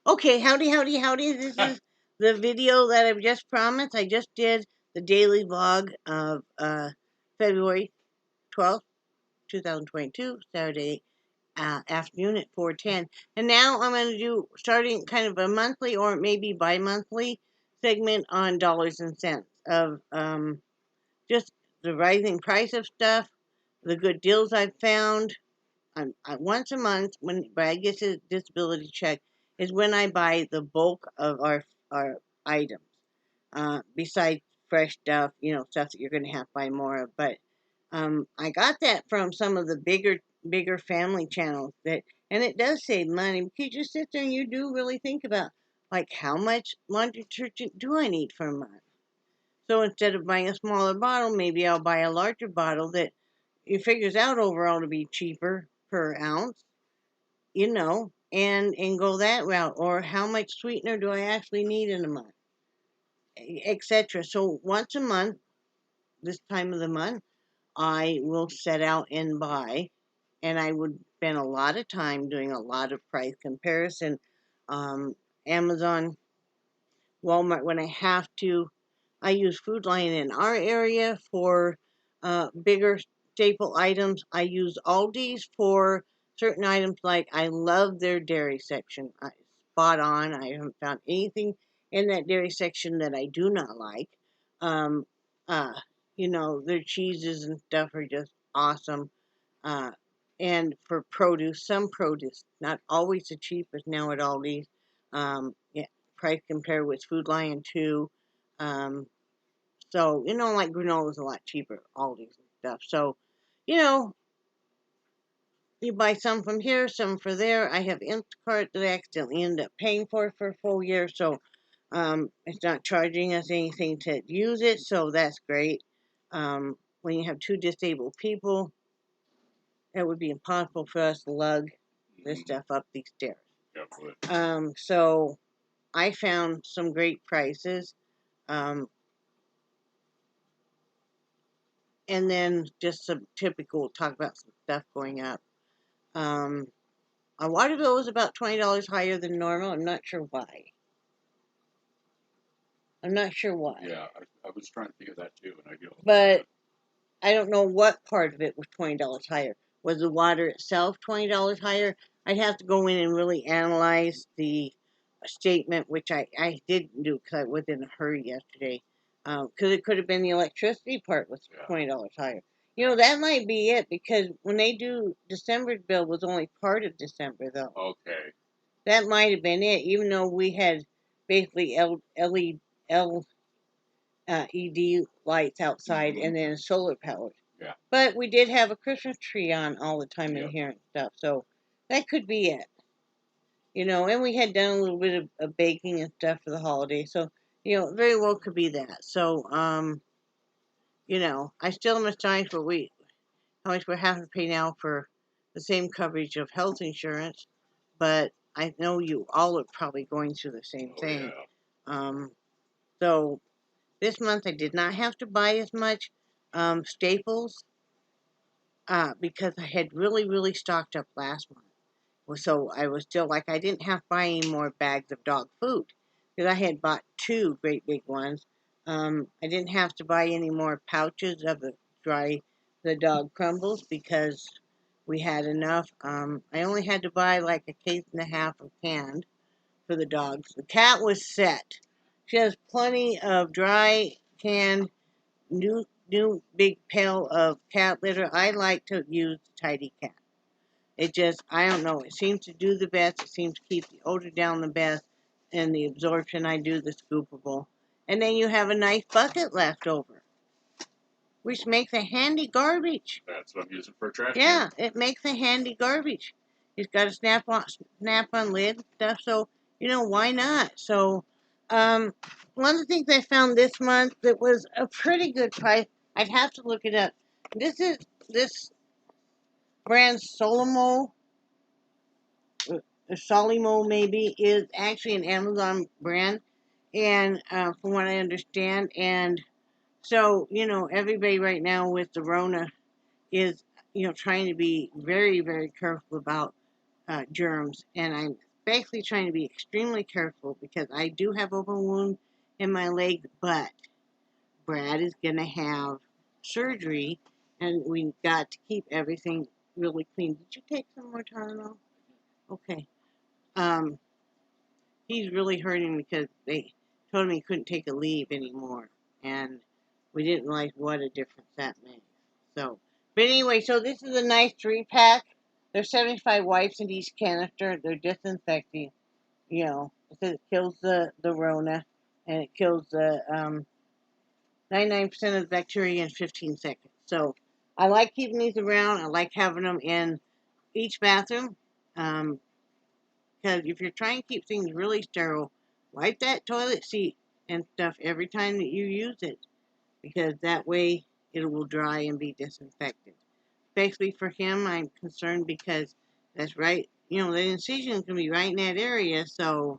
Okay, howdy, howdy, howdy. This is the video that I've just promised. I just did the daily vlog of February 12th, 2022, Saturday afternoon at 4:10. And now I'm going to do, starting kind of a monthly or maybe bi-monthly segment on dollars and cents of just the rising price of stuff, the good deals I've found. Once a month, when I get a disability check, is when I buy the bulk of our items. Besides fresh stuff, stuff that you're going to have to buy more of. But I got that from some of the bigger family channels and it does save money because you sit there and you do really think about like how much laundry detergent do I need for a month. So instead of buying a smaller bottle, maybe I'll buy a larger bottle that it figures out overall to be cheaper per ounce, and go that route. Or how much sweetener do I actually need in a month, etc. So once a month, this time of the month, I will set out and buy, and I would spend a lot of time doing a lot of price comparison. Amazon, Walmart when I have to. I use Food Lion in our area for bigger staple items. I use Aldi's for certain items, like I love their dairy section. Spot on. I haven't found anything in that dairy section that I do not like. Um, uh, their cheeses and stuff are just awesome. Uh, and for produce, some produce, not always the cheapest now at Aldi's. Yeah, price compare with Food Lion too. Um, so, like granola is a lot cheaper, Aldi's and stuff. So, you know, you buy some from here, some for there. I have Instacart that I accidentally end up paying for a full year. So, it's not charging us anything to use it. So that's great. When you have two disabled people, it would be impossible for us to lug this stuff up these stairs. So I found some great prices. Um, and then just some typical talk about some stuff going up. Our water bill was about $20 higher than normal. I'm not sure why. Yeah, I was trying to think of that too, and I get. But I don't know what part of it was $20 higher. Was the water itself $20 higher? I'd have to go in and really analyze the statement, which I didn't do because I was in a hurry yesterday. Because it could have been the electricity part was $20 higher. That might be it, because when they do December's bill was only part of December, though. Okay. That might have been it, even though we had basically LED lights outside and then solar powered. Yeah. But we did have a Christmas tree on all the time in here and stuff, so that could be it. And we had done a little bit of baking and stuff for the holiday, so very well could be that. So I still am astonished how much we're having to pay now for the same coverage of health insurance, but I know you all are probably going through the same thing. Yeah. So this month I did not have to buy as much staples because I had really, really stocked up last month. So I was still like, I didn't have to buy any more bags of dog food because I had bought 2 great big ones. I didn't have to buy any more pouches of the dog crumbles because we had enough. I only had to buy like a case and a half of canned for the dogs. The cat was set. She has plenty of dry canned new big pail of cat litter. I like to use Tidy Cat. It just, I don't know, it seems to do the best. It seems to keep the odor down the best. And the absorption, I do the scoopable. And then you have a nice bucket left over, which makes a handy garbage. That's what I'm using for trash. Yeah, it makes a handy garbage. It's got a snap-on lid and stuff, so, why not? So, one of the things I found this month that was a pretty good price, I'd have to look it up. This brand Solimo maybe, is actually an Amazon brand, and from what I understand, and so everybody right now with the Rona is trying to be very, very careful about germs, and I'm basically trying to be extremely careful because I do have open wound in my leg, but Brad is gonna have surgery, and we got to keep everything really clean. Did you take some more Tylenol? Okay. Um, he's really hurting because they told him he couldn't take a leave anymore, and we didn't realize what a difference that made. So, but anyway, so this is a nice 3-pack. There's 75 wipes in each canister. They're disinfecting. You know, it says it kills the Rona, and it kills the 99% of the bacteria in 15 seconds. So I like keeping these around. I like having them in each bathroom. Because if you're trying to keep things really sterile, wipe that toilet seat and stuff every time that you use it. Because that way it will dry and be disinfected. Especially for him, I'm concerned because that's right. You know, the incision can be right in that area. So,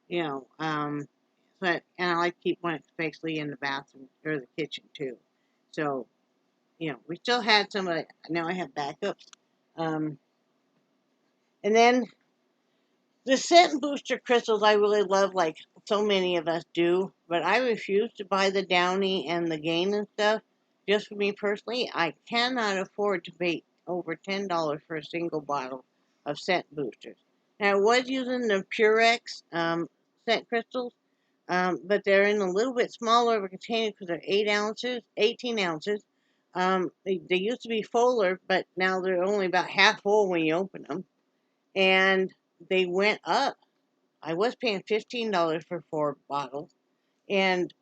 you know, and I like to keep one especially in the bathroom or the kitchen too. So, you know, we still had some of it. Now I have backups. Um, and then the scent booster crystals I really love, like so many of us do, but I refuse to buy the Downy and the Gain and stuff. Just for me personally, I cannot afford to pay over $10 for a single bottle of scent boosters. Now, I was using the Purex scent crystals, but they're in a little bit smaller of a container because they're 8 ounces, 18 ounces. They used to be fuller, but now they're only about half full when you open them. And they went up. I was paying $15 for 4 bottles. And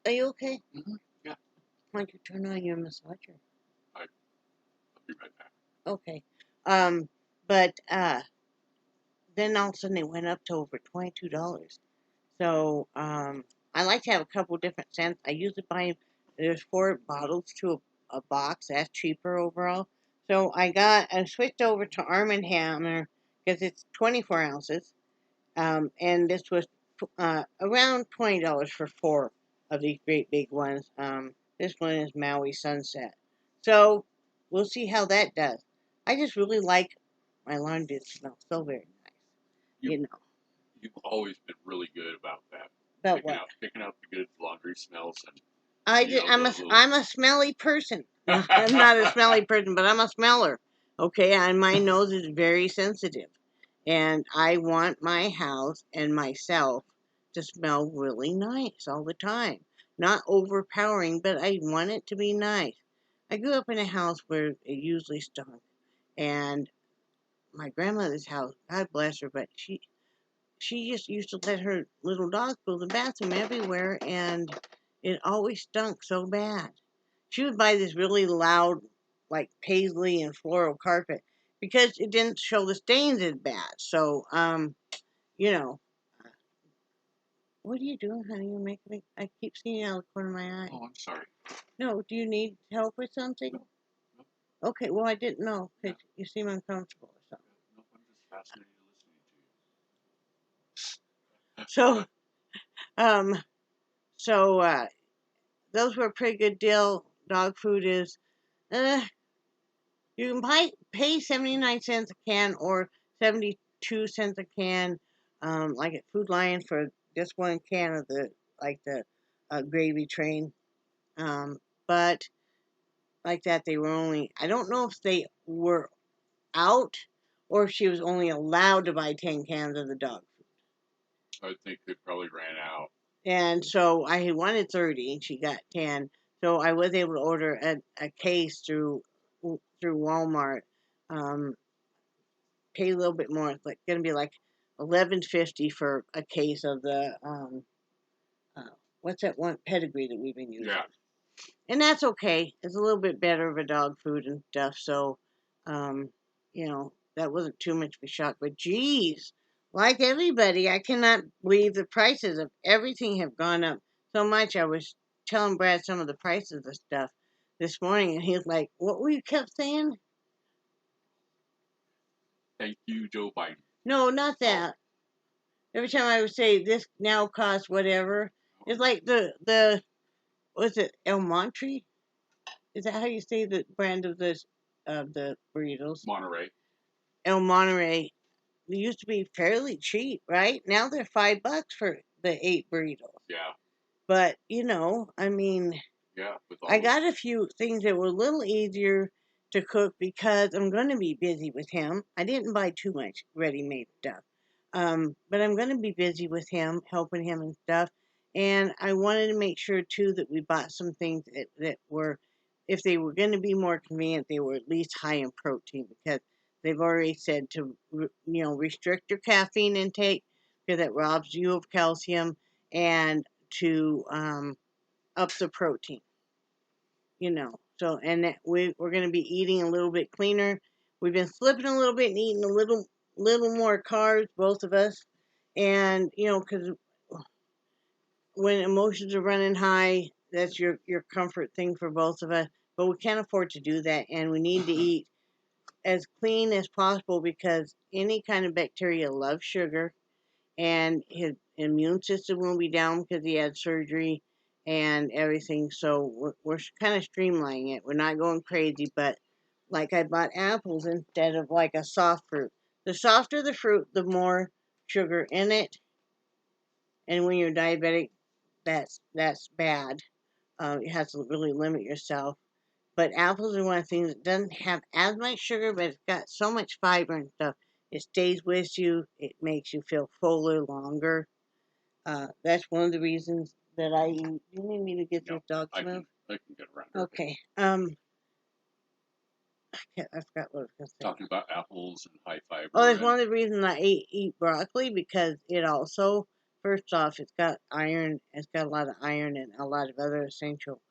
are you okay? Mm-hmm. Yeah. Why don't you turn on your massager? I'll be right back. Okay. But then all of a sudden they went up to over $22. So I like to have a couple different scents. I usually buy there's 4 bottles to a box. That's cheaper overall. So I switched over to Arm& Hammer because it's 24 ounces. And this was around $20 for 4 of these great big ones. This one is Maui Sunset. So we'll see how that does. I just really like my laundry to smell so very nice. You know. You've always been really good about that. About what? Picking out the good laundry smells and. I'm a smelly person. I'm not a smelly person, but I'm a smeller. Okay, and my nose is very sensitive, and I want my house and myself to smell really nice all the time. Not overpowering, but I want it to be nice. I grew up in a house where it usually stunk, and my grandmother's house, God bless her, but she just used to let her little dog go to the bathroom everywhere, and it always stunk so bad. She would buy this really loud, like paisley and floral carpet because it didn't show the stains as bad. So, you know, what are you doing, honey? You're making me. I keep seeing you out of the corner of my eye. Oh, I'm sorry. No, do you need help with something? No. Okay, well, I didn't know because you seem uncomfortable or something. No, I'm just fascinated listening to you. So, those were a pretty good deal. Dog food is, uh, you can pay 79 cents a can or 72 cents a can, like at Food Lion for just one can of the gravy train. But like that, they were only, I don't know if they were out or if she was only allowed to buy 10 cans of the dog food. I think they probably ran out. And so I had wanted 30 and she got 10. So I was able to order a case through Walmart. Pay a little bit more. It's like going to be like $11.50 for a case of the uh, what's that one pedigree that we've been using. Yeah. And that's okay. It's a little bit better of a dog food and stuff. So, um, you know, that wasn't too much of a shock. But geez, like everybody, I cannot believe the prices of everything have gone up so much. I was telling Brad some of the prices of stuff this morning, and he's like, "What were you kept saying?" Thank you, Joe Biden. No, not that. Every time I would say this now costs whatever, it's like the what's it El Montre? Is that how you say the brand of the burritos? Monterey. El Monterey. used to be fairly cheap, right? Now they're $5 for the 8 burritos. Yeah. But I mean, Yeah. With all I got a few things that were a little easier to cook because I'm going to be busy with him. I didn't buy too much ready-made stuff, but I'm going to be busy with him, helping him and stuff. And I wanted to make sure too that we bought some things that were, if they were going to be more convenient, they were at least high in protein because they've already said to restrict your caffeine intake because that robs you of calcium, and to up the protein. So, and that we're going to be eating a little bit cleaner. We've been slipping a little bit and eating a little more carbs, both of us. And because when emotions are running high, that's your comfort thing for both of us. But we can't afford to do that, and we need to eat as clean as possible because any kind of bacteria loves sugar, and his immune system will be down because he had surgery and everything. So we're kind of streamlining it. We're not going crazy, but like I bought apples instead of like a soft fruit. The softer the fruit, the more sugar in it. And when you're diabetic, that's bad. You have to really limit yourself. But apples are one of the things that doesn't have as much sugar, but it's got so much fiber and stuff. It stays with you. It makes you feel fuller longer. That's one of the reasons that I eat. Do you need me to get this dog to move? I can get around her. Okay. I forgot what I was going to say. Talking about apples and high fiber. Oh, that's one of the reasons I eat broccoli because it also, first off, it's got iron. It's got a lot of iron and a lot of other essential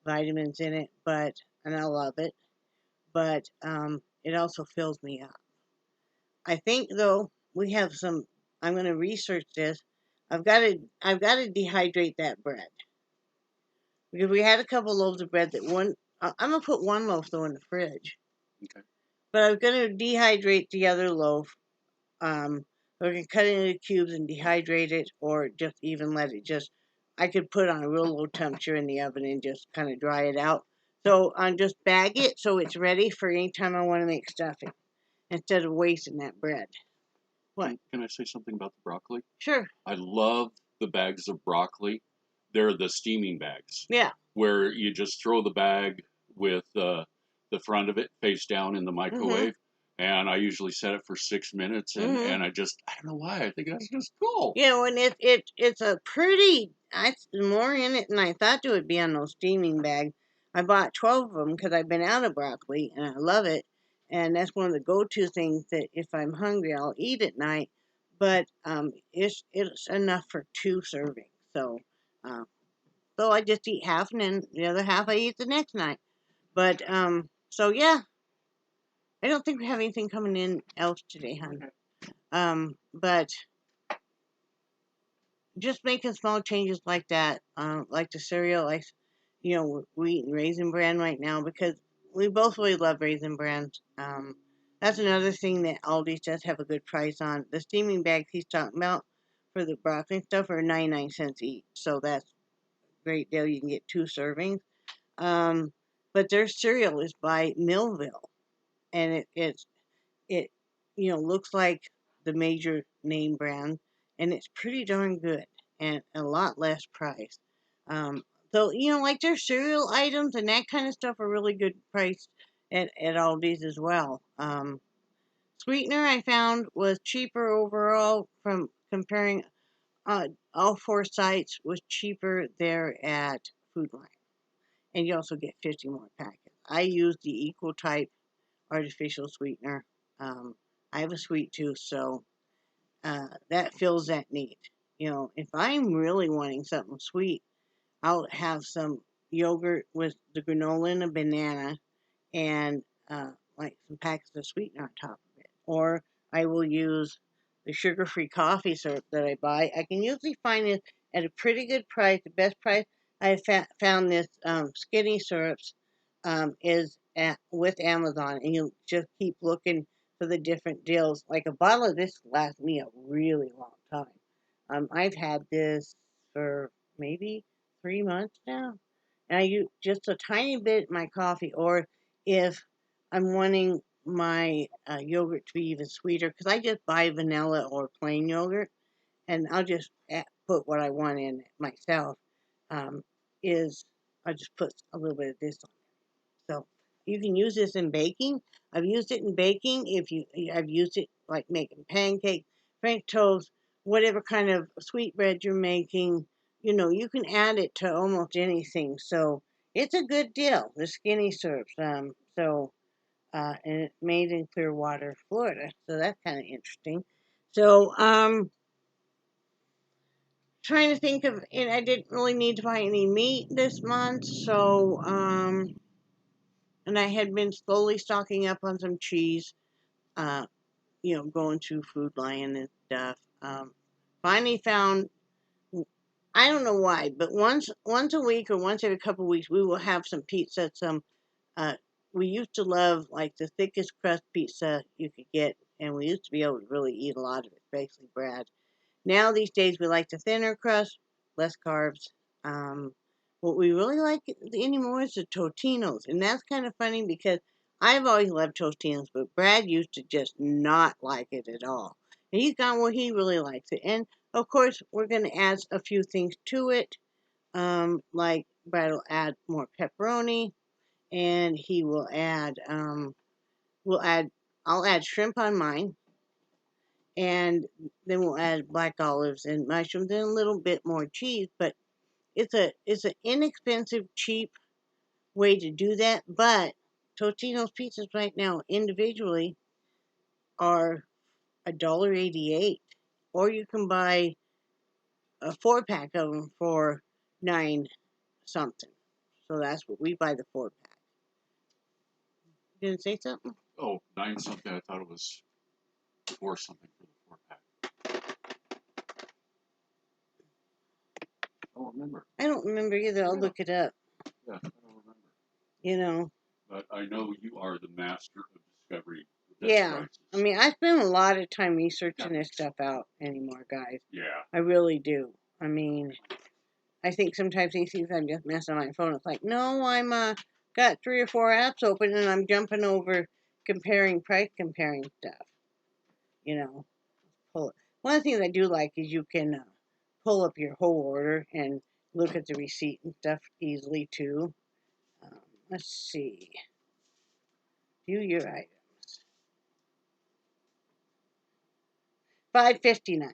vitamins in it. And I love it. But it also fills me up. I think though we have some. I'm going to research this. I've got to dehydrate that bread because we had a couple loaves of bread that one. I'm gonna put one loaf though in the fridge. Okay. But I'm gonna dehydrate the other loaf. We can cut it into cubes and dehydrate it, or just even let it just. I could put on a real low temperature in the oven and just kind of dry it out. So I just bag it so it's ready for any time I want to make stuffing instead of wasting that bread. What? Can I say something about the broccoli? Sure. I love the bags of broccoli. They're the steaming bags. Yeah. Where you just throw the bag with the front of it face down in the microwave. And I usually set it for 6 minutes, and I don't know why, I think that's just cool. And it's a pretty, more in it than I thought there would be on those steaming bags. I bought 12 of them because I've been out of broccoli, and I love it. And that's one of the go-to things that if I'm hungry, I'll eat at night. But it's enough for 2 servings. So I just eat half, and then the other half I eat the next night. But so yeah, I don't think we have anything coming in else today, hon. But just making small changes like that, like the cereal, we're eating Raisin Bran right now because we both really love Raisin Bran. That's another thing that Aldi does have a good price on. The steaming bags he's talking about for the broccoli and stuff are 99 cents each, so that's a great deal. You can get 2 servings. But their cereal is by Millville, and it looks like the major name brand, and it's pretty darn good and a lot less price. So like their cereal items and that kind of stuff are really good priced at Aldi's as well. Sweetener I found was cheaper overall from comparing all 4 sites was cheaper there at Food Lion, and you also get 50 more packets. I use the equal type artificial sweetener. I have a sweet tooth, so that fills that need. If I'm really wanting something sweet, I'll have some yogurt with the granola and a banana, and like some packets of sweetener on top of it. Or I will use the sugar-free coffee syrup that I buy. I can usually find it at a pretty good price. The best price I found this skinny syrups is with Amazon, and you just keep looking for the different deals. Like a bottle of this lasts me a really long time. I've had this for maybe 3 months now, and I use just a tiny bit in my coffee. Or if I'm wanting my yogurt to be even sweeter because I just buy vanilla or plain yogurt, and I'll just put what I want in it myself. Um, is I just put a little bit of this on. So you can use this in baking. I've used it in baking. I've used it like making pancakes, French toast, whatever kind of sweetbread you're making. You can add it to almost anything. So it's a good deal. The skinny syrups. And it's made in Clearwater, Florida. So that's kind of interesting. So trying to think of, and I didn't really need to buy any meat this month. So and I had been slowly stocking up on some cheese, uh, going to Food Lion and stuff. Finally found, I don't know why, but once a week or once every couple of weeks, we will have some pizza. Uh, we used to love like the thickest crust pizza you could get, and we used to be able to really eat a lot of it, basically bread. Now these days we like the thinner crust, less carbs. Um, what we really like anymore is the Totinos, and that's kind of funny because I've always loved Totinos, but Brad used to just not like it at all. And he's gone where he really likes it. And of course, we're going to add a few things to it. Like Brad will add more pepperoni, and he will add, we'll add, I'll add shrimp on mine, and then we'll add black olives and mushrooms and a little bit more cheese. But it's an inexpensive, cheap way to do that. But Totino's pizzas right now individually are $1.88, or you can buy a 4-pack of them for 9 something. So that's what we buy, the 4-pack. You gonna say something? Oh, 9 something. I thought it was 4 something for the 4-pack. I don't remember. I don't remember either. I'll look it up. Yeah, I don't remember. You know. But I know you are the master of discovery. Yeah. I mean, I spend a lot of time researching this stuff out anymore, guys. Yeah. I really do. I mean, I think sometimes he thinks I'm just messing on my phone. It's like, no, I'm got 3 or 4 apps open and I'm jumping over price comparing stuff. Pull it. One of the things I do like is you can pull up your whole order and look at the receipt and stuff easily too. Let's see. View your items. $5.59.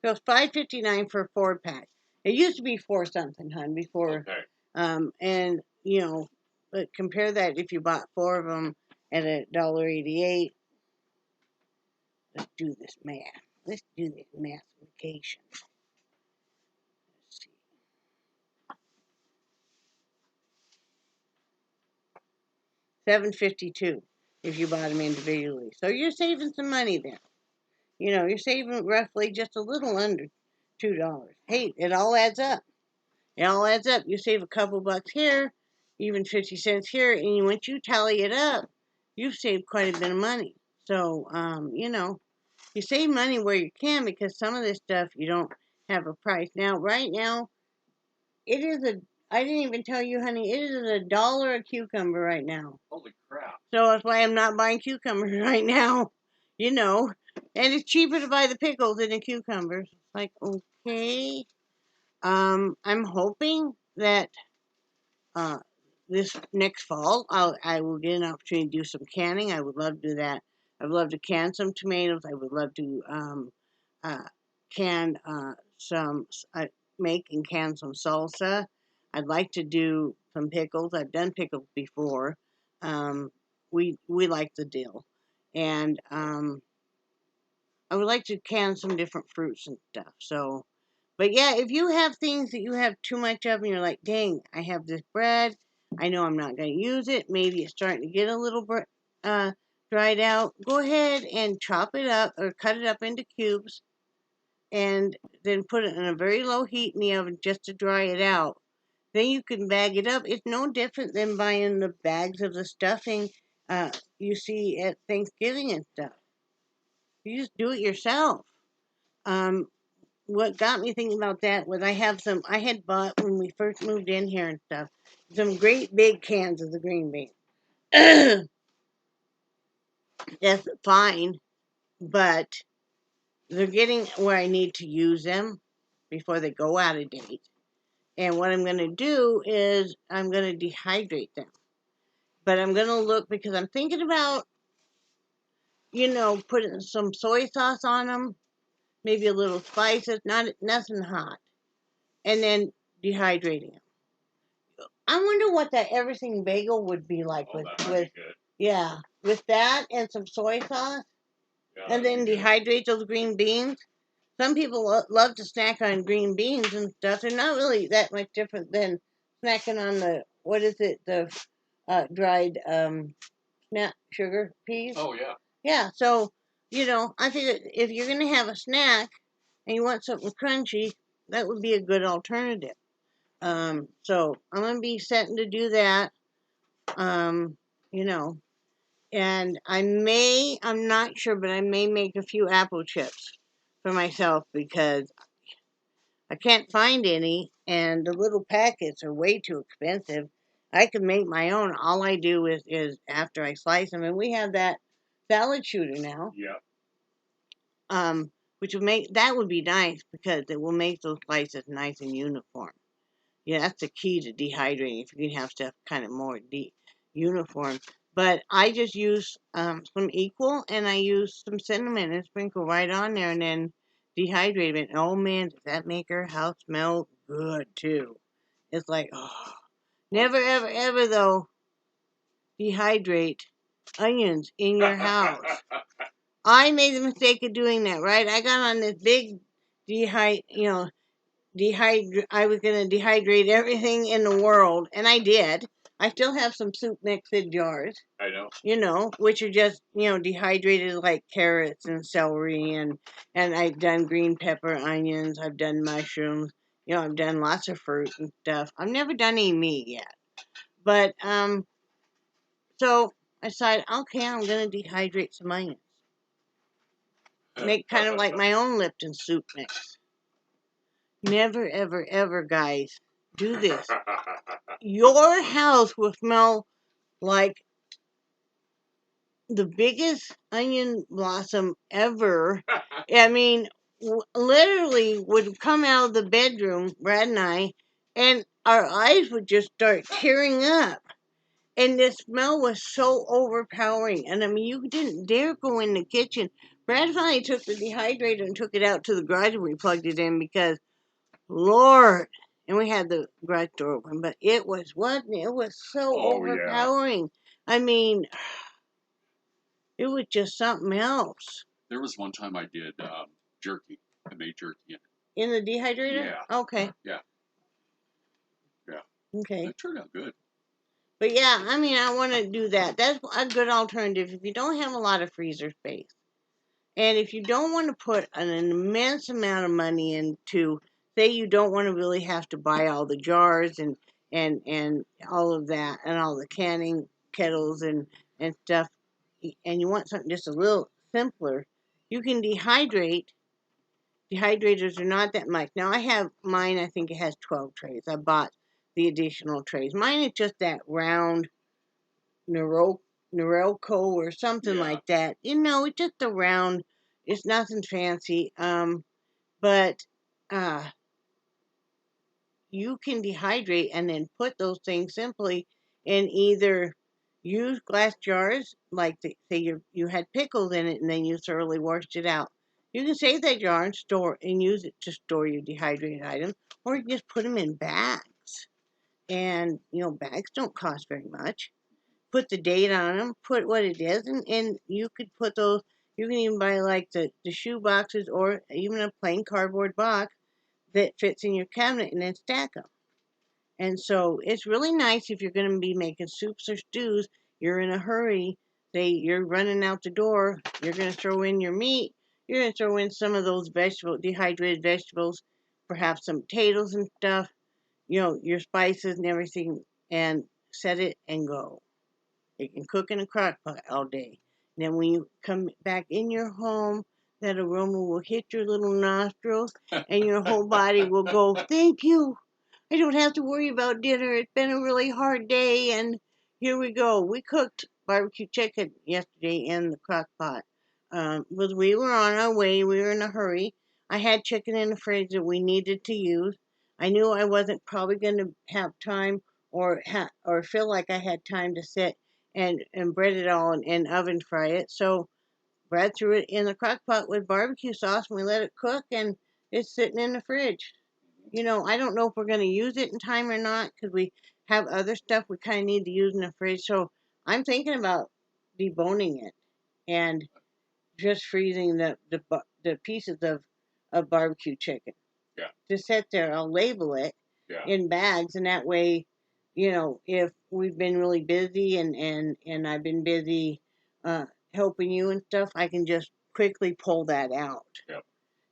So it's $5.59 for a 4-pack. It used to be 4 something, hon, before. Okay. And but compare that if you bought 4 of them at $1.88. Let's do this math. Let's do this mathematization. Let's see. $7.52 if you bought them individually. So you're saving some money then. You're saving roughly just a little under $2. Hey, it all adds up. It all adds up. You save a couple bucks here, even 50 cents here, and once you tally it up, you've saved quite a bit of money. So, you save money where you can because some of this stuff you don't have a price. Now, right now, I didn't even tell you, honey, it is $1 a cucumber right now. Holy crap. So that's why I'm not buying cucumbers right now, and it's cheaper to buy the pickles than the cucumbers. Like, okay. I'm hoping that uh, this next fall I will get an opportunity to do some canning. I would love to do that. I would love to can some tomatoes. I would love to can some make and can some salsa. I'd like to do some pickles. I've done pickles before. Um, we like the dill, and I would like to can some different fruits and stuff. So, but yeah, if you have things that you have too much of and you're like, dang, I have this bread. I know I'm not going to use it. Maybe it's starting to get a little dried out. Go ahead and chop it up or cut it up into cubes and then put it in a very low heat in the oven just to dry it out. Then you can bag it up. It's no different than buying the bags of the stuffing you see at Thanksgiving and stuff. You just do it yourself. Um, what got me thinking about that was I had bought when we first moved in here and stuff, some great big cans of the green beans. That's fine, but they're getting where I need to use them before they go out of date. And what I'm going to do is I'm going to dehydrate them. But I'm going to look because I'm thinking about, putting some soy sauce on them, maybe a little spices, nothing hot, and then dehydrating them. I wonder what that everything bagel would be like yeah, with that and some soy sauce, and then dehydrate those green beans. Some people love to snack on green beans and stuff. They're not really that much different than snacking on the dried snap sugar peas. Oh yeah. Yeah, so I figured if you're gonna have a snack and you want something crunchy, that would be a good alternative. So I'm gonna be setting to do that. Um, you know, and I'm not sure, but I may make a few apple chips for myself because I can't find any, and the little packets are way too expensive. I could make my own. All I do is after I slice them, and we have that salad shooter now. Yeah. Which would be nice because it will make those slices nice and uniform. Yeah, that's the key to dehydrating. If you can have stuff kind of more uniform. But I just use some equal, and I use some cinnamon and sprinkle right on there, and then dehydrate it. And oh man, does that make our house smell good too? It's like, oh, never ever ever though dehydrate onions in your house. I made the mistake of doing that, right? I got on this big I was going to dehydrate everything in the world, and I did. I still have some soup mix in jars. I know. Which are just, dehydrated like carrots and celery, and I've done green pepper, onions, I've done mushrooms, I've done lots of fruit and stuff. I've never done any meat yet. But, so I decided, okay, I'm going to dehydrate some onions. Make kind of like my own Lipton soup mix. Never, ever, ever, guys, do this. Your house will smell like the biggest onion blossom ever. I mean, literally would come out of the bedroom, Brad and I, and our eyes would just start tearing up. And the smell was so overpowering. And I mean, you didn't dare go in the kitchen. Brad finally took the dehydrator and took it out to the garage and we plugged it in because, Lord, and we had the garage door open, but it was so overpowering. Yeah. I mean, it was just something else. There was one time I did jerky. I made jerky in the dehydrator. Yeah. Okay. Yeah. Okay. It turned out good. But yeah, I mean, I want to do that. That's a good alternative if you don't have a lot of freezer space. And if you don't want to put an immense amount of money into, say you don't want to really have to buy all the jars and all of that and all the canning kettles and stuff, and you want something just a little simpler, you can dehydrate. Dehydrators are not that much. Now I have mine, I think it has 12 trays. I bought the additional trays. Mine is just that round Norelco or something like that. It's just a round. It's nothing fancy. But you can dehydrate and then put those things simply in either use glass jars, like say you had pickles in it and then you thoroughly washed it out. You can save that jar and use it to store your dehydrated items, or you can just put them in bags. And bags don't cost very much. Put the date on them, put what it is, and you could put those. You can even buy like the shoe boxes or even a plain cardboard box that fits in your cabinet and then stack them. And so it's really nice if you're going to be making soups or stews, you're in a hurry, you're running out the door, you're going to throw in your meat, you're going to throw in some of those dehydrated vegetables, perhaps some potatoes and stuff, your spices and everything, and set it and go. It can cook in a crock pot all day. And then when you come back in your home, that aroma will hit your little nostrils and your whole body will go, thank you. I don't have to worry about dinner. It's been a really hard day, and here we go. We cooked barbecue chicken yesterday in the crock pot. Was we were on our way, we were in a hurry. I had chicken in the fridge that we needed to use. I knew I wasn't probably going to have time or feel like I had time to sit and bread it all and oven fry it. So Brad threw it in the crock pot with barbecue sauce and we let it cook and it's sitting in the fridge. I don't know if we're going to use it in time or not because we have other stuff we kind of need to use in the fridge. So I'm thinking about deboning it and just freezing the pieces of barbecue chicken. Yeah. To sit there. I'll label it in bags, and that way, if we've been really busy and I've been busy helping you and stuff, I can just quickly pull that out. Yep.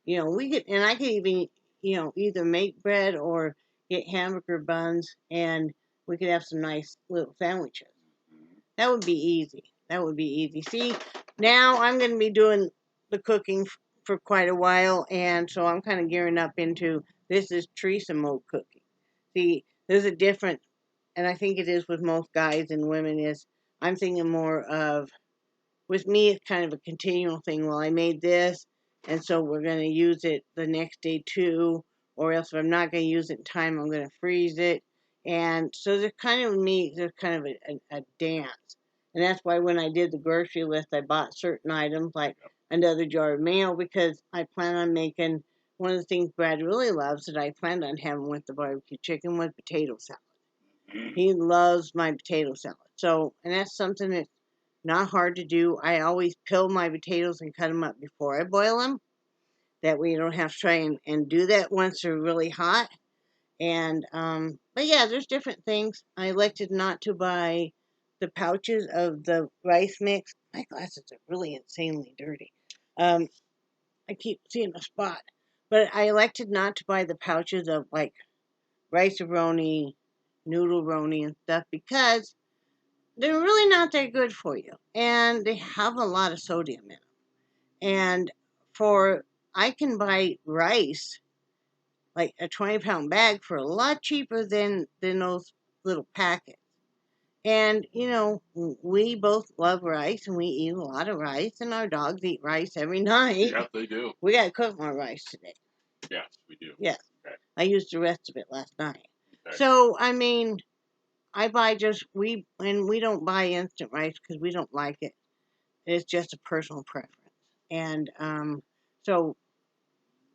I could even, either make bread or get hamburger buns, and we could have some nice little sandwiches. That would be easy. That would be easy. See, now I'm going to be doing the cooking for quite a while, and so I'm kind of gearing up into this is Teresa mode cooking. See, there's a difference, and I think it is with most guys and women, is I'm thinking more of, with me, it's kind of a continual thing. Well, I made this, and so we're going to use it the next day too, or else if I'm not going to use it in time, I'm going to freeze it. And so there's kind of a dance. And that's why when I did the grocery list, I bought certain items like another jar of mayo because I plan on making one of the things Brad really loves that I planned on having with the barbecue chicken was potato salad. He loves my potato salad. So, and that's something that's not hard to do. I always peel my potatoes and cut them up before I boil them. That way you don't have to try and do that once they're really hot. And, but yeah, there's different things. I elected not to buy the pouches of the rice mix. My glasses are really insanely dirty. I keep seeing a spot. But I elected not to buy the pouches of like rice-a-roni, noodle-roni and stuff because they're really not that good for you. And they have a lot of sodium in them. And I can buy rice, like a 20-pound bag, for a lot cheaper than those little packets. And, we both love rice and we eat a lot of rice, and our dogs eat rice every night. Yeah, they do. We got to cook more rice today. Yes, we do. Yes. Okay. I used the rest of it last night. Okay. So, I mean, I buy we don't buy instant rice because we don't like it. It's just a personal preference. And so,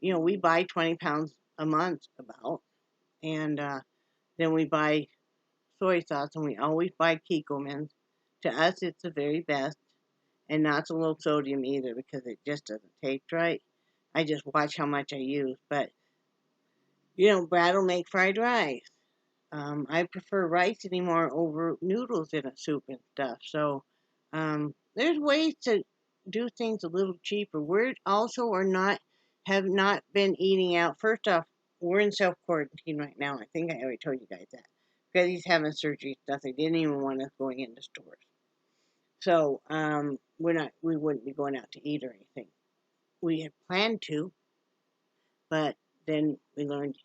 we buy 20 pounds a month about. And then we buy soy sauce, and we always buy Kikkoman's. To us, it's the very best. And not so low sodium either because it just doesn't taste right. I just watch how much I use. But, Brad will make fried rice. I prefer rice anymore over noodles in a soup and stuff. So there's ways to do things a little cheaper. We're also have not been eating out. First off, we're in self quarantine right now. I think I already told you guys that because he's having surgery and stuff. They didn't even want us going into stores. So we wouldn't be going out to eat or anything. We had planned to, but then we learned.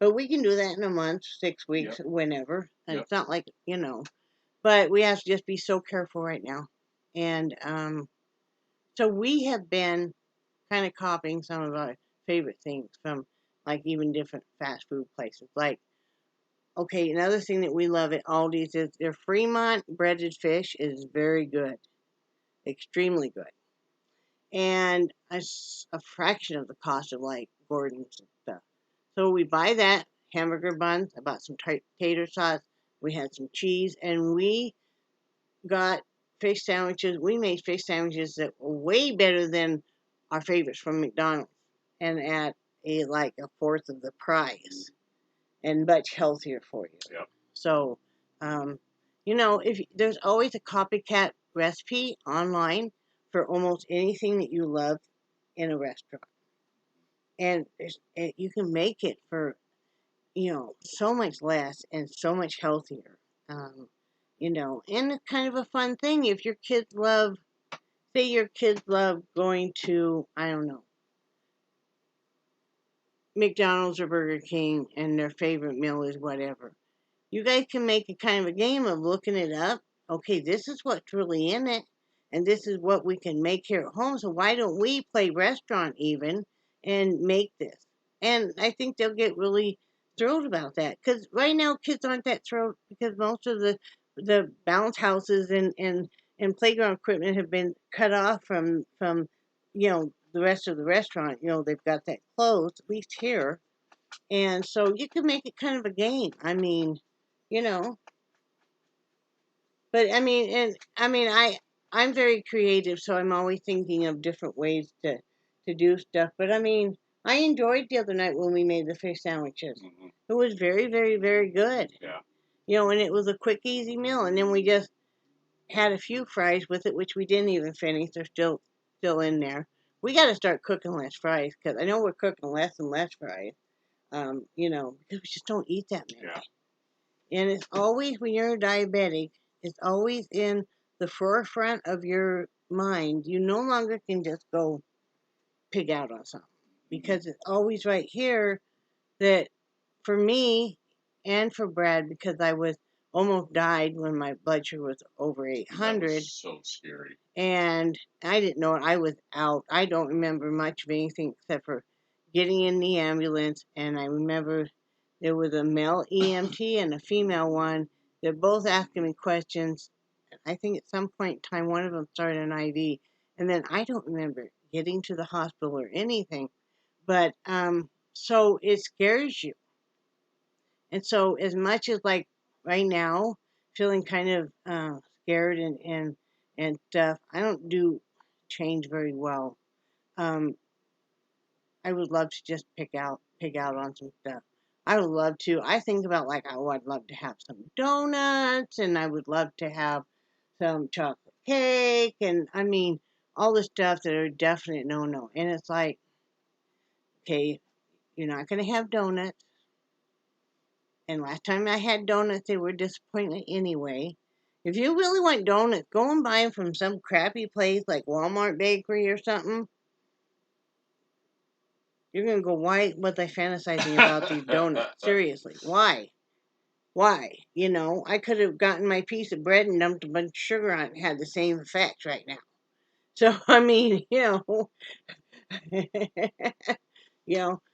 But we can do that in a month, 6 weeks, whenever. And it's not like, but we have to just be so careful right now. And so we have been kind of copying some of our favorite things from like even different fast food places. Like, okay, another thing that we love at Aldi's is their Fremont breaded fish is very good. Extremely good. And it's a fraction of the cost of like Gordon's and stuff. So we buy that hamburger buns. I bought some tater sauce. We had some cheese, and we got fish sandwiches. We made fish sandwiches that were way better than our favorites from McDonald's, and at like a fourth of the price, and much healthier for you. Yep. So, if there's always a copycat recipe online for almost anything that you love in a restaurant, and you can make it for so much less and so much healthier. And it's kind of a fun thing if your kids say your kids love going to, I don't know, McDonald's or Burger King, and their favorite meal is whatever. You guys can make a kind of a game of looking it up okay, this is what's really in it, and this is what we can make here at home. So why don't we play restaurant even and make this? And I think they'll get really thrilled about that because right now kids aren't that thrilled because most of the bounce houses and playground equipment have been cut off from the rest of the restaurant. They've got that closed, at least here, and so you can make it kind of a game. I mean, you know, but I'm very creative, so I'm always thinking of different ways to do stuff. But I mean, I enjoyed the other night when we made the fish sandwiches. Hmm. It was very, very, very good. Yeah. And it was a quick, easy meal. And then we just had a few fries with it, which we didn't even finish. They're still in there. We got to start cooking less fries because I know we're cooking less and less fries. Because we just don't eat that many. Yeah. And it's always, when you're diabetic, it's always in the forefront of your mind. You no longer can just go pig out on something because it's always right here that for me and for Brad, because I was almost died when my blood sugar was over That 800. was so scary. And I didn't know it. I was out. I don't remember much of anything except for getting in the ambulance. And I remember there was a male EMT and a female one. They're both asking me questions. I think at some point in time, one of them started an IV. And then I don't remember getting to the hospital or anything. But so it scares you. And so, as much as like right now, feeling kind of scared and stuff, I don't do change very well. Um, I would love to just pig out on some stuff. I would love to. I think about like, oh, I'd love to have some donuts, and I would love to have some chocolate cake, and I mean all the stuff that are definite no. And it's like, okay, you're not gonna have donuts. And last time I had donuts, they were disappointing anyway. If you really want donuts, go and buy them from some crappy place like Walmart Bakery or something. You're going to go, why was I fantasizing about these donuts? Seriously, why? Why? I could have gotten my piece of bread and dumped a bunch of sugar on it and had the same effect right now. So, I mean,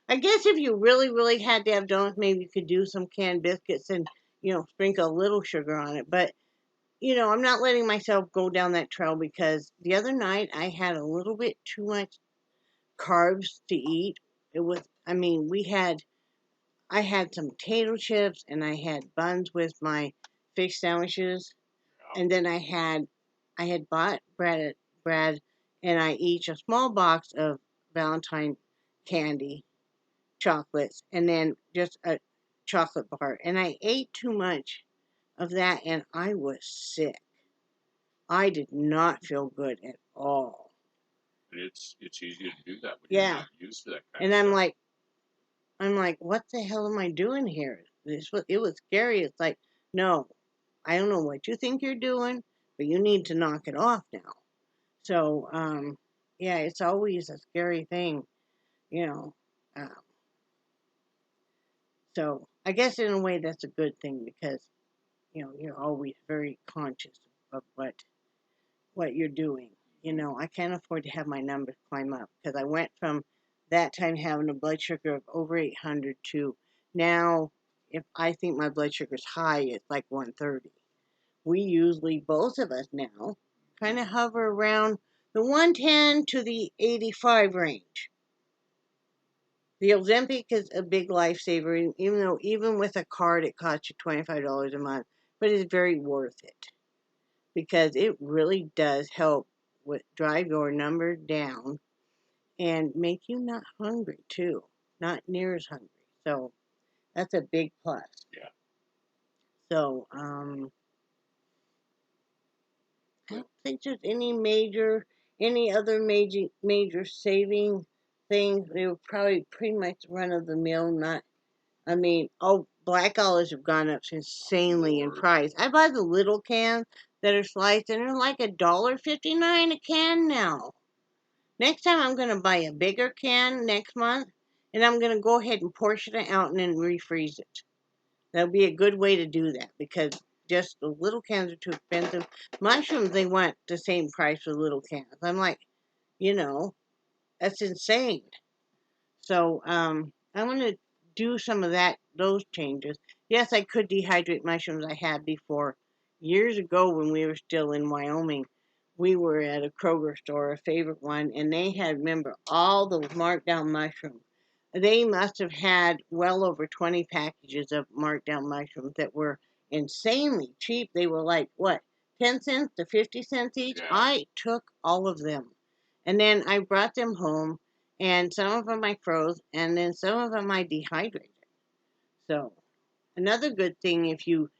I guess if you really, really had to have donuts, maybe you could do some canned biscuits and, sprinkle a little sugar on it. But I'm not letting myself go down that trail because the other night I had a little bit too much carbs to eat. It was, I mean, I had some potato chips and I had buns with my fish sandwiches. And then I had bought Brad and I each a small box of Valentine candy, chocolates, and then just a chocolate bar. And I ate too much of that and I was sick. I did not feel good at all. And it's easy to do that when you're Yeah. not used to that kind And of I'm stuff. like, what the hell am I doing here? It was scary. It's like, no, I don't know what you think you're doing, but you need to knock it off now. So, yeah, it's always a scary thing, you know. Um, so I guess in a way that's a good thing because, you're always very conscious of what you're doing. I can't afford to have my numbers climb up because I went from that time having a blood sugar of over 800 to now, if I think my blood sugar's high, it's like 130. We usually, both of us now, kind of hover around the 110 to the 85 range. The Ozempic is a big lifesaver, even though even with a card it costs you $25 a month, but it's very worth it because it really does help with drive your number down and make you not hungry too, not near as hungry. So that's a big plus. Yeah. So I don't think there's any other major saving things. They were probably pretty much run of the mill. Not, I mean, black olives have gone up insanely in price. I buy the little cans that are sliced, and they're like $1.59 a can now. Next time I'm going to buy a bigger can next month, and I'm going to go ahead and portion it out and then refreeze it. That'll be a good way to do that because just the little cans are too expensive. Mushrooms, they want the same price for little cans. I'm like, you know, that's insane. So I want to do some of those changes. Yes, I could dehydrate mushrooms. I had before. Years ago when we were still in Wyoming, we were at a Kroger store, a favorite one, and they had, remember, all those marked down mushrooms. They must have had well over 20 packages of marked down mushrooms that were insanely cheap. They were like, what, 10 cents to 50 cents each? Yeah. I took all of them. And then I brought them home, and some of them I froze, and then some of them I dehydrated. So another good thing if you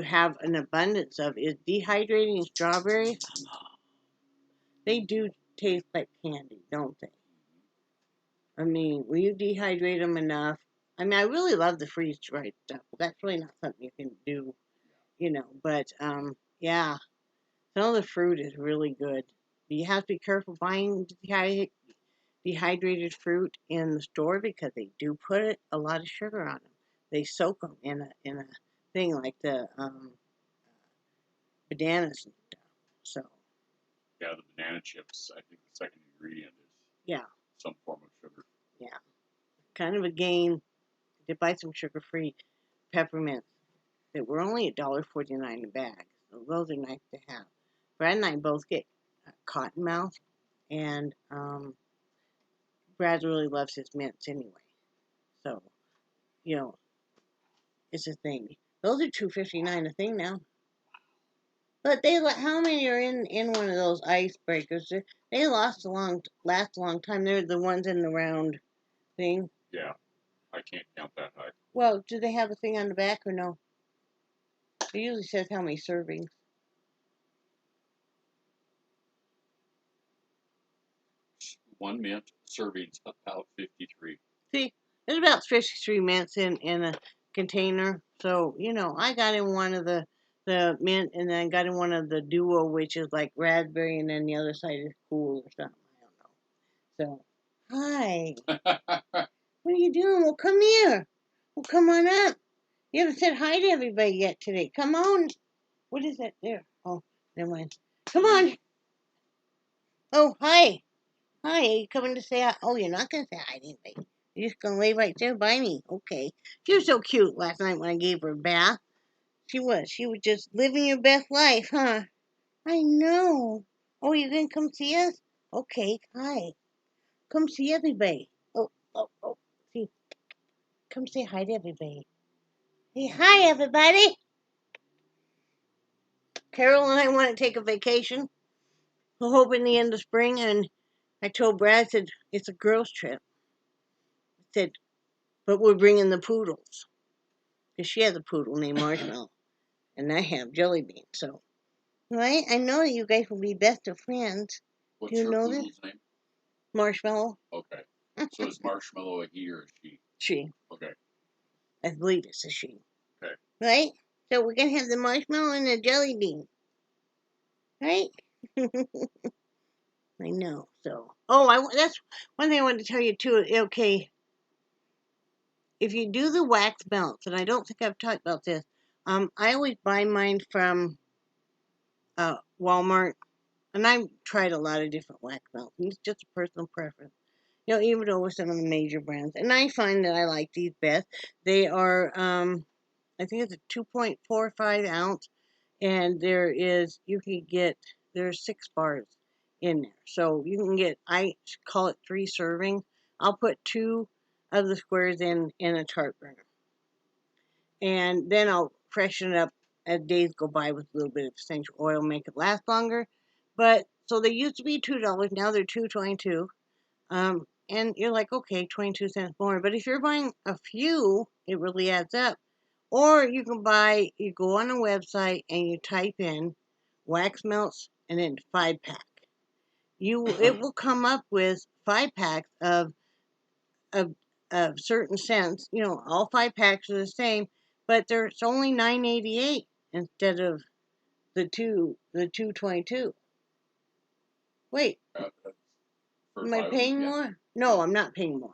have an abundance of is dehydrating strawberries. They do taste like candy, don't they? I mean, when you dehydrate them enough, I mean, I really love the freeze dried stuff. That's really not something you can do, you know. But yeah, some of the fruit is really good. You have to be careful buying dehydrated fruit in the store because they do put a lot of sugar on them. They soak them in a thing like the bananas and stuff. So Yeah, the banana chips, I think the second ingredient is yeah, some form of sugar. yeah, kind of a gain to buy some sugar-free peppermints that were only $1.49 a bag. So those are nice to have. Brad and I both get cottonmouth, and Brad really loves his mints anyway. So you know, it's a thing. Those are $2.59 a thing now. But they how many are in one of those icebreakers? They last a long time. They're the ones in the round thing. Yeah, I can't count that high. Well, do they have a thing on the back or no? It usually says how many servings. One mint servings about 53. See, there's about 53 mints in a container. So you know, I got in one of the mint, and then I got in one of the duo, which is like raspberry, and then the other side is cool or something. I don't know. So, hi. What are you doing? Well, come here. Well, come on up. You haven't said hi to everybody yet today. Come on. What is that there? Oh, never mind. Come on. Oh, hi. Hi. Are you coming to say hi? Oh, you're not going to say hi to anybody. You're just going to lay right there by me. Okay. She was so cute last night when I gave her a bath. She was. She was just living her best life, huh? I know. Oh, you're going to come see us? Okay. Hi. Come see everybody. Oh, oh, oh. See. Come say hi to everybody. Hey, hi, everybody. Carol and I want to take a vacation. We're hoping the end of spring, and I told Brad, I said, it's a girls' trip. I said, but we're bringing the poodles. Because she has a poodle named Marshmallow, and I have Jellybean. So, right? I know that you guys will be best of friends. What's Do you your know poodle's this? name? Marshmallow. Okay. So is Marshmallow a he or a she? She. Okay. I believe it's a she. Okay. Right? So we're going to have the Marshmallow and the Jellybean. Right? I know. So, that's one thing I wanted to tell you too. Okay, if you do the wax melts, and I don't think I've talked about this, I always buy mine from Walmart, and I've tried a lot of different wax melts, and it's just a personal preference. You know, even over some of the major brands, and I find that I like these best. They are, I think it's a 2.45 ounce, and there's 6 bars in there. So you can get, I call it 3 servings. I'll put 2 of the squares in a tart burner. And then I'll freshen it up as days go by with a little bit of essential oil, make it last longer. But, so they used to be $2, now they're $2.22. And you're like, okay, 22 cents more. But if you're buying a few, it really adds up. Or you go on a website and you type in wax melts and then 5-pack. It will come up with 5-packs of certain scents. You know, all 5 packs are the same, but there's only $9.88 instead of the 2.22. Wait, am I paying more? No, I'm not paying more.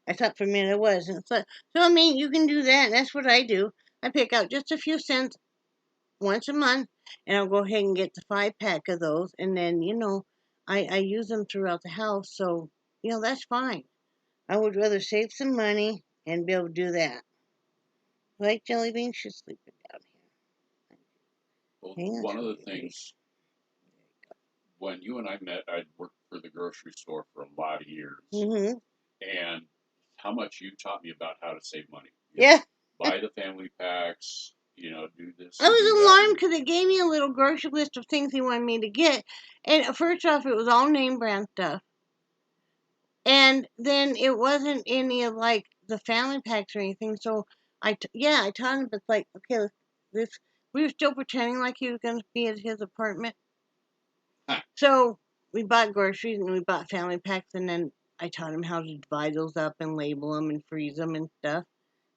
I thought for a minute I was. So I mean, you can do that. And that's what I do. I pick out just a few cents once a month, and I'll go ahead and get the 5-pack of those, and then I use them throughout the house, so that's fine. I would rather save some money and be able to do that. Like Jellybean, she's sleeping down here. Well, Hang on, one of the Jellybean. things, when you and I met, I'd worked for the grocery store for a lot of years. Mm-hmm. And how much you taught me about how to save money. Yeah. Buy the family packs, do this. I And do was that. alarmed because it gave me a little grocery list of things he wanted me to get. And first off, it was all name brand stuff. And then it wasn't any of like the family packs or anything. So I taught him, but it's like, okay, this, we were still pretending like he was going to be at his apartment. So we bought groceries and we bought family packs, and then I taught him how to divide those up and label them and freeze them and stuff.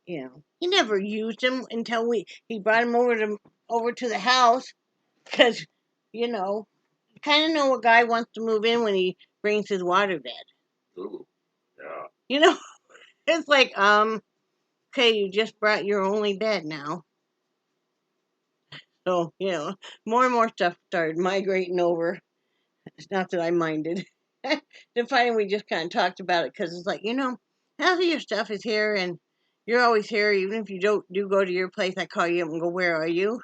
He never used them until he brought them over to the house, because kind of know a guy wants to move in when he brings his water bed. Ooh, yeah. It's like, okay, you just brought your only bed now. So, more and more stuff started migrating over. It's not that I minded. Then finally we just kind of talked about it, because it's like, half of your stuff is here, and you're always here. Even if you do go to your place, I call you up and go, where are you?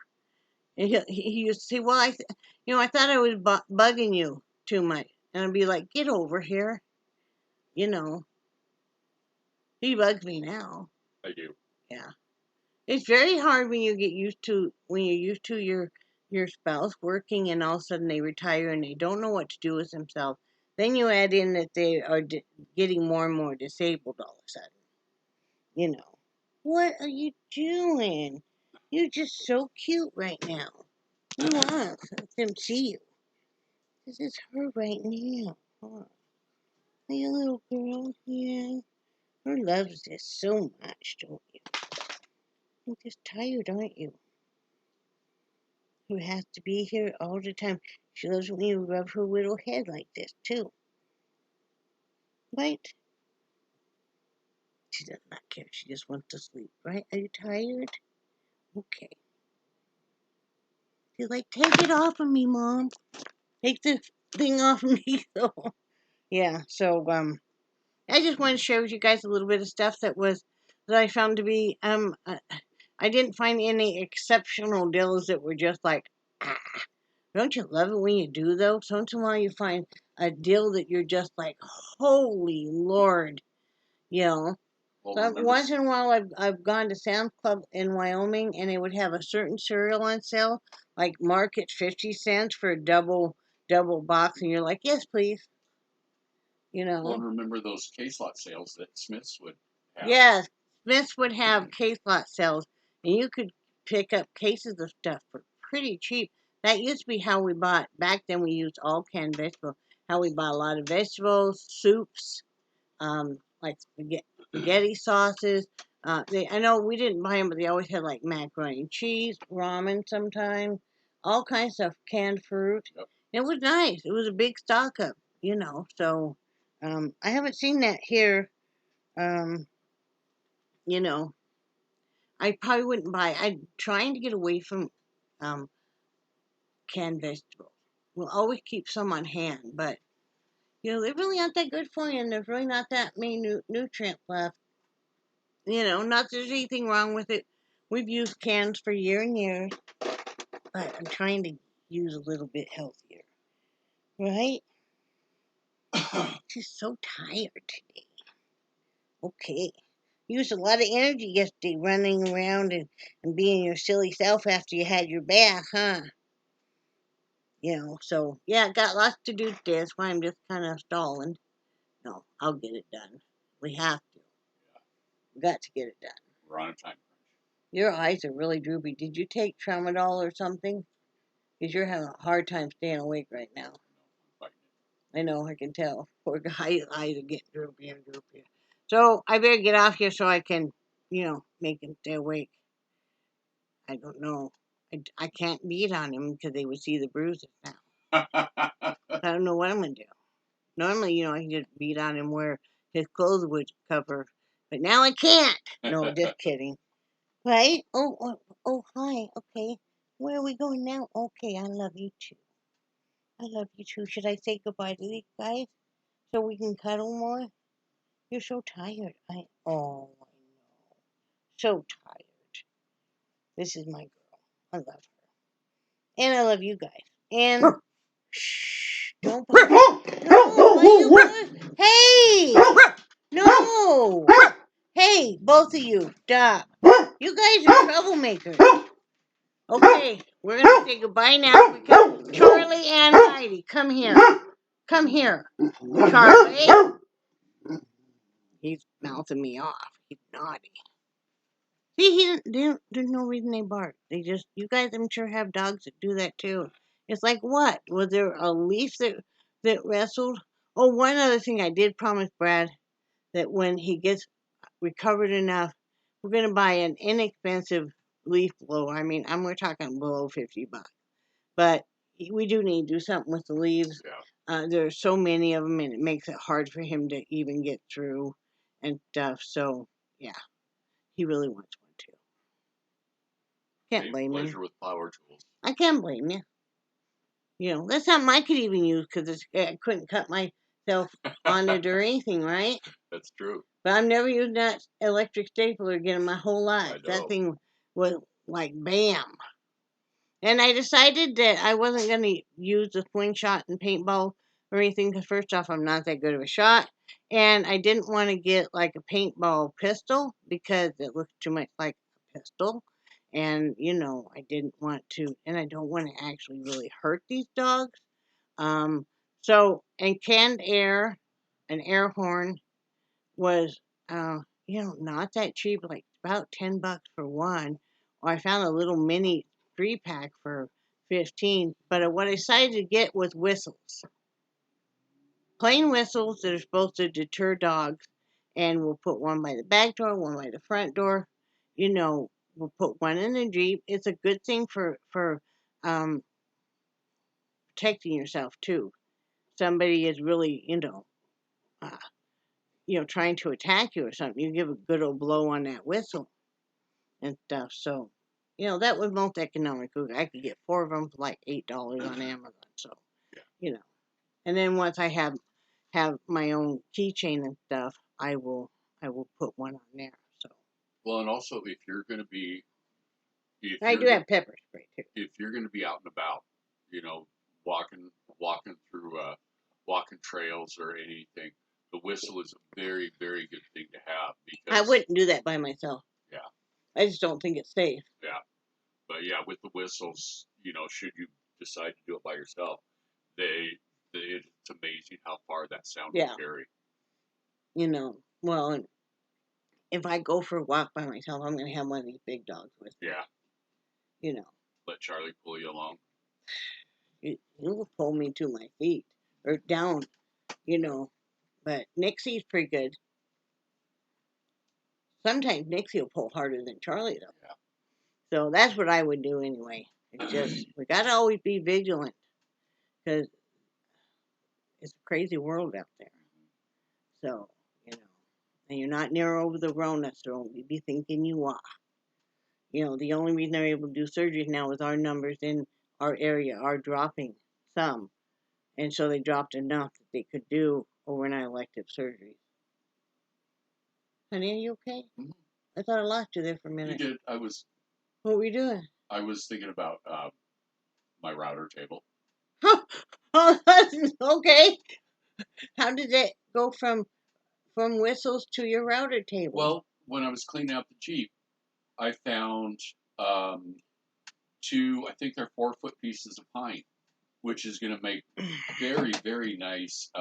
And he used to say, well, I thought I was bugging you too much. And I'd be like, get over here. He bugs me now. I do. Yeah. It's very hard when you're used to your spouse working, and all of a sudden they retire and they don't know what to do with themselves. Then you add in that they are getting more and more disabled all of a sudden. What are you doing? You're just so cute right now. Who wants them to see you? This is her right now. Huh? Hey, little girl. Yeah. Her loves this so much, don't you? You're just tired, aren't you? Who has to be here all the time. She loves when you rub her little head like this, too. Right? She does not care. She just wants to sleep, right? Are you tired? Okay. She's like, take it off of me, Mom. Take this thing off of me. So, yeah. So, I just wanted to share with you guys a little bit of stuff that I found to be, I didn't find any exceptional deals that were just like, ah. Don't you love it when you do, though? So once in a while you find a deal that you're just like, holy Lord, Well, once in a while I've gone to Sam's Club in Wyoming, and they would have a certain cereal on sale, like market 50 cents for a double box, and you're like, yes, please. Well, and remember those case lot sales that Smith's would have. Yes, Smith's would have case lot sales, and you could pick up cases of stuff for pretty cheap. That used to be how we bought. Back then, we used all canned vegetables. How we bought a lot of vegetables, soups, like spaghetti sauces. I know we didn't buy them, but they always had like macaroni and cheese, ramen sometimes, all kinds of canned fruit. Yep. It was nice. It was a big stock up, So, I haven't seen that here. Um, I probably wouldn't buy. I'm trying to get away from um, canned vegetables. We'll always keep some on hand, but they really aren't that good for you, and there's really not that many nutrients left. Not that there's anything wrong with it. We've used cans for years and years, but I'm trying to use a little bit healthier, right? Just so tired today. Okay. Used a lot of energy yesterday running around and being your silly self after you had your bath, huh? So yeah, got lots to do today. That's why I'm just kind of stalling. No, I'll get it done. We have to. We got to get it done. We're on a time crunch. Your eyes are really droopy. Did you take tramadol or something? Because you're having a hard time staying awake right now. I know, I can tell. Poor guy's eyes are getting droopier and droopier. So I better get off here so I can, make him stay awake. I don't know. I can't beat on him because they would see the bruises now. I don't know what I'm going to do. Normally, I can just beat on him where his clothes would cover. But now I can't. No, just kidding. Right? Oh, hi. Okay. Where are we going now? Okay, I love you too. I love you too. Should I say goodbye to these guys so we can cuddle more? You're so tired. I know. So tired. This is my girl. I love her. And I love you guys. And shh, don't bark. No, why you bark? Hey! No! Hey, both of you, stop. You guys are troublemakers. Okay, we're gonna say goodbye now because Charlie and Heidi, come here. Come here. Charlie. He's mouthing me off. He's naughty. See, there's no reason they bark. They just, you guys, I'm sure, have dogs that do that too. It's like, what? Was there a leaf that wrestled? Oh, one other thing I did promise Brad that when he gets recovered enough, we're going to buy an inexpensive leaf blower. I mean, we're talking below $50. But we do need to do something with the leaves. Yeah. There's so many of them, and it makes it hard for him to even get through and stuff. So, yeah, he really wants one too. Can't blame him. Pleasure with power tools. I can't blame you. You know, that's something I could even use because I couldn't cut myself on it or anything, right? That's true. But I've never used that electric stapler again in my whole life. That thing was like bam. And I decided that I wasn't going to use the swing shot and paintball or anything because, first off, I'm not that good of a shot. And I didn't want to get like a paintball pistol because it looks too much like a pistol. And, you know, I didn't want to, and I don't want to actually really hurt these dogs. And canned air, an air horn was, not that cheap, like about $10 for one. Or I found a little mini 3-pack for 15. But what I decided to get was whistles, plain whistles that are supposed to deter dogs. And we'll put one by the back door, one by the front door. You know, we'll put one in the Jeep. It's a good thing for protecting yourself too. Somebody is really, trying to attack you or something. You give a good old blow on that whistle and stuff. So, that was most economical. I could get 4 of them for like $8 on Amazon. So, yeah. And then once I have my own keychain and stuff, I will put one on there. So. Well, and also if you're going to be, I do have pepper spray too. If you're going to be out and about, walking through walking trails or anything, the whistle is a very, very good thing to have because I wouldn't do that by myself. Yeah. I just don't think it's safe. Yeah. But yeah, with the whistles, should you decide to do it by yourself, it's amazing how far that sound will carry. Well, if I go for a walk by myself, I'm going to have one of these big dogs with me. Yeah. Let Charlie pull you along. He will pull me to my feet or down, But Nixie's pretty good. Sometimes Nixie will pull harder than Charlie, though. Yeah. So that's what I would do anyway. It's just, we got to always be vigilant because it's a crazy world out there. So, and you're not near over the Rona, so you'd be thinking you are. The only reason they're able to do surgeries now is our numbers in our area are dropping some. And so they dropped enough that they could do overnight elective surgeries. Honey, are you okay? Mm-hmm. I thought I lost you there for a minute. You did. What were you doing? I was thinking about my router table. Oh, okay. How did it go from whistles to your router table? Well, when I was cleaning out the Jeep, I found 2, I think they're 4-foot pieces of pine, which is going to make very, very nice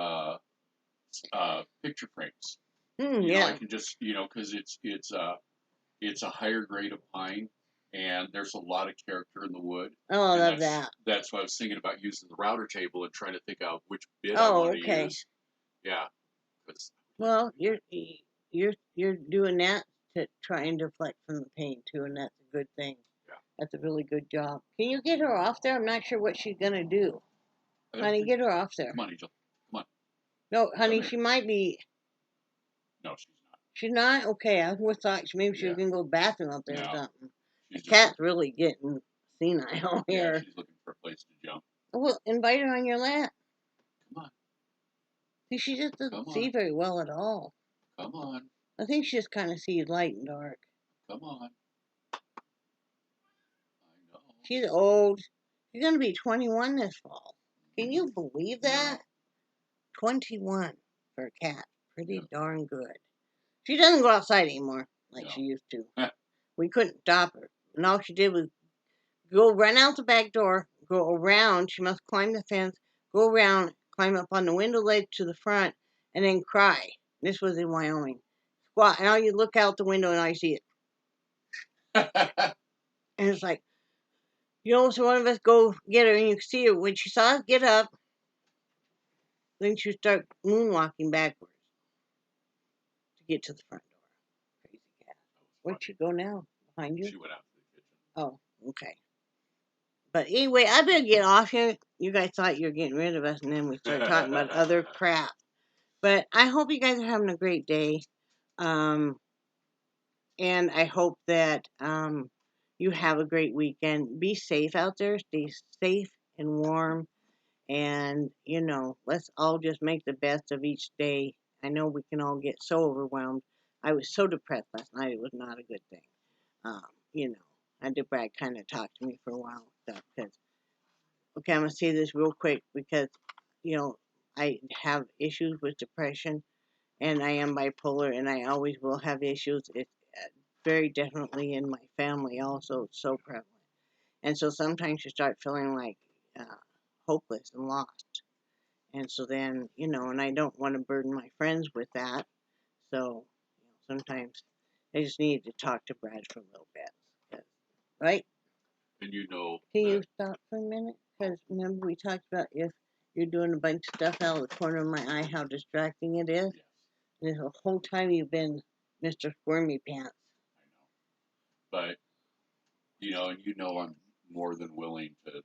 picture frames. I can just, because it's a higher grade of pine, and there's a lot of character in the wood. Oh, I love that. That's why I was thinking about using the router table and trying to think out which bit I want to use. Yeah. Well, you're doing that to try and deflect from the pain too, and that's a good thing. Yeah. That's a really good job. Can you get her off there? I'm not sure what she's gonna do. Honey, get her off there. Come on, Angel. Come on. No, honey, she might be. No, she's not. She's not? Okay, I thought maybe she was gonna go to the bathroom up there or something. The cat's really getting senile Yeah, here. she's looking for a place to jump. Well, invite her on your lap. Come on. See, she just doesn't Come see on. very well at all. Come on. I think she just kind of sees light and dark. Come on. I know. She's old. She's going to be 21 this fall. Can you believe that? Yeah. 21 for a cat. Pretty Yeah. darn good. She doesn't go outside anymore like No. she used to. We couldn't stop her. And all she did was go run out the back door, go around. She must climb the fence, go around, climb up on the window ledge to the front, and then cry. This was in Wyoming. Squat. And all you look out the window and all you see it. And it's like, so one of us go get her, and you can see her. When she saw us get up, then she start moonwalking backwards to get to the front door. Crazy cat. Where'd she go now? Behind you? She went out to the kitchen. Oh, okay. But anyway, I better get off here. You guys thought you were getting rid of us, and then we started talking about other crap. But I hope you guys are having a great day. And I hope that you have a great weekend. Be safe out there. Stay safe and warm. And, let's all just make the best of each day. I know we can all get so overwhelmed. I was so depressed last night. It was not a good thing. Um, I had Brad kind of talk to me for a while. Because, okay, I'm going to say this real quick because, I have issues with depression. And I am bipolar, and I always will have issues. It's very definitely in my family also. It's so prevalent. And so sometimes you start feeling like hopeless and lost. And so then, and I don't want to burden my friends with that. So, sometimes I just need to talk to Brad for a little bit. Right? And Can you stop for a minute? Because remember we talked about if you're doing a bunch of stuff out of the corner of my eye, how distracting it is? Yes. And the whole time you've been Mr. Squirmy Pants. I know. But, and I'm more than willing to,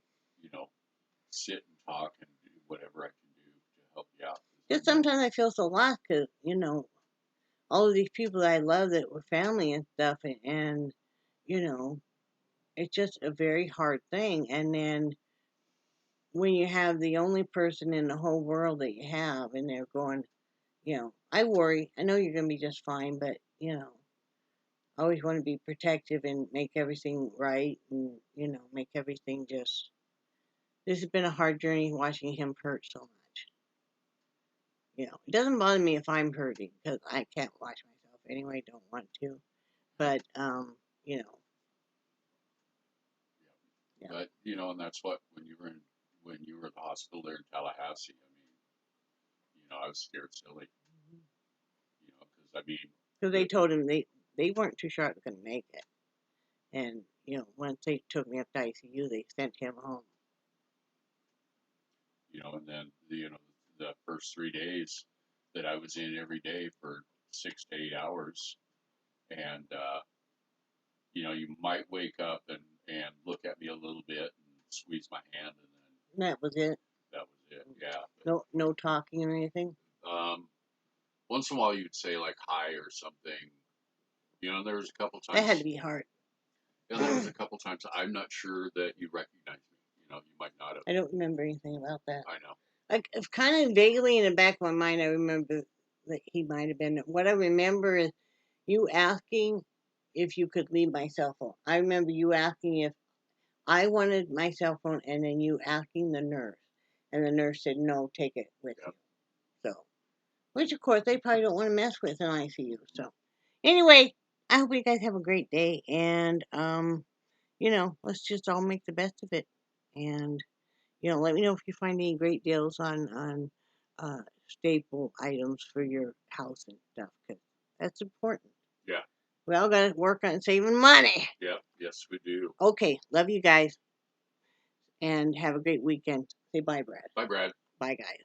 sit and talk and do whatever I can do to help you out. Just sometimes I feel so lost because, all of these people that I love that were family and stuff, and it's just a very hard thing. And then when you have the only person in the whole world that you have, and they're going, I worry. I know you're going to be just fine, but, I always want to be protective and make everything right and, make everything just. This has been a hard journey watching him hurt so much. It doesn't bother me if I'm hurting because I can't watch myself anyway, don't want to. But, Yeah. But, and that's what, when you were at the hospital there in Tallahassee, I was scared silly. Because they told him they weren't too sure I was going to make it. And, once they took me up to ICU, they sent him home. And then, the first 3 days that I was in every day for 6 to 8 hours, and, you might wake up and look at me a little bit and squeeze my hand, and then that was it. That was it. Yeah. But, no talking or anything. Once in a while you'd say like hi or something. There was a couple times. That had to be hard. Yeah, there was a couple times I'm not sure that you recognized me. You might not have. I don't remember anything about that. I know. Like, it's kind of vaguely in the back of my mind, I remember that he might have been. What I remember is you asking if you could leave my cell phone. I remember you asking if I wanted my cell phone, and then you asking the nurse, and the nurse said, "No, take it with you." So, which of course they probably don't want to mess with in ICU. So, anyway, I hope you guys have a great day, and let's just all make the best of it, and let me know if you find any great deals on staple items for your house and stuff, because that's important. Yeah. We all got to work on saving money. Yeah. Yes, we do. Okay. Love you guys. And have a great weekend. Say bye, Brad. Bye, Brad. Bye, guys.